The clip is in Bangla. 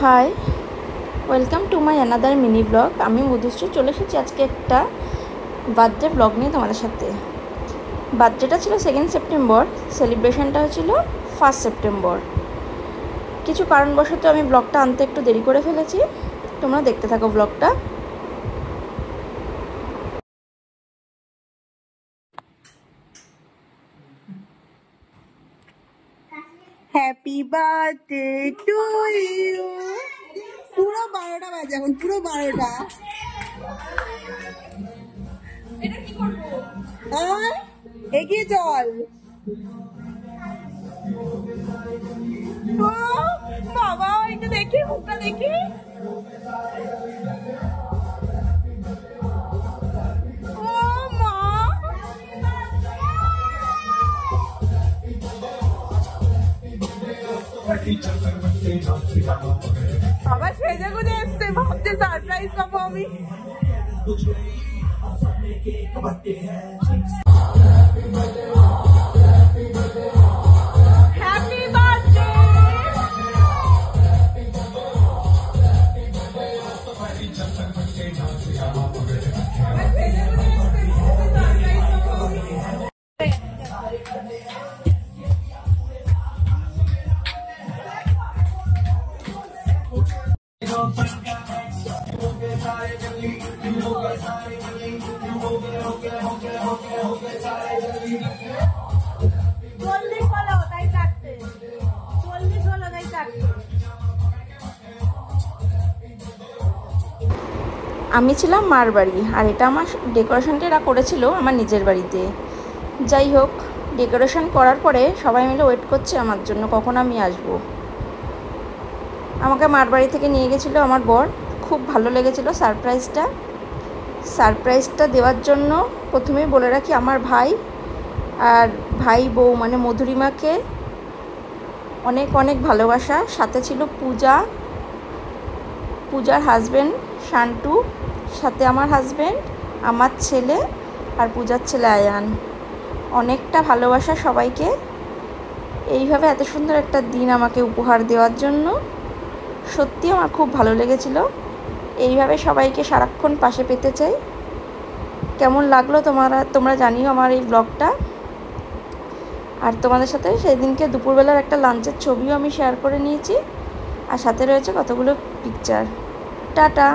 High, welcome to my another mini blog. আমি মধুশ্রী চলে এসেছি আজকে একটা বার্থডে ব্লগ নিয়ে তোমাদের সাথে। বার্থডেটা ছিল 2 সেপ্টেম্বর, সেলিব্রেশনটা হচ্ছিল 1 সেপ্টেম্বর। কিছু কারণবশত আমি ব্লগটা আনতে একটু দেরি করে ফেলেছি, তোমরা দেখতে থাকো ব্লগটা। Happy birthday to you. পুরো 12টা বাজে এখন, পুরো 12টা। এটা কি করবো? এগিয়ে চল। বাবা একটু দেখি, মুখটা দেখি। বাবা সেজে গুজে এসছে, ভাবছে সারপ্রাইজ পাবো আমি। Happy birthday. আমি ছিলাম মার বাড়ি, আর এটা আমার ডেকোরেশনটা এরা করেছিল আমার নিজের বাড়িতে। যাই হোক, ডেকোরেশন করার পরে সবাই মিলে ওয়েট করছে আমার জন্য কখন আমি আসব। আমাকে মার বাড়ি থেকে নিয়ে গেছিলো আমার বর। খুব ভালো লেগেছিলো সারপ্রাইজটা দেওয়ার জন্য। প্রথমেই বলে রাখি, আমার ভাই আর ভাই বউ মানে মধুরিমাকে অনেক অনেক ভালোবাসা। সাথে ছিল পূজার হাজব্যান্ড শান্টু, সাথে আমার হাজব্যান্ড, আমার ছেলে আর পূজার ছেলে আয়ান। অনেকটা ভালোবাসা সবাইকে, এইভাবে এত সুন্দর একটা দিন আমাকে উপহার দেওয়ার জন্য। সত্যি আমার খুব ভালো লেগেছিল। এইভাবে সবাইকে সারাক্ষণ পাশে পেতে চাই। কেমন লাগলো তোমরা জানিও আমার এই ব্লগটা। আর তোমাদের সাথে সেদিনকে দুপুরবেলার একটা লাঞ্চের ছবিও আমি শেয়ার করে নিয়েছি, আর সাথে রয়েছে কতগুলো পিকচার। টাটা।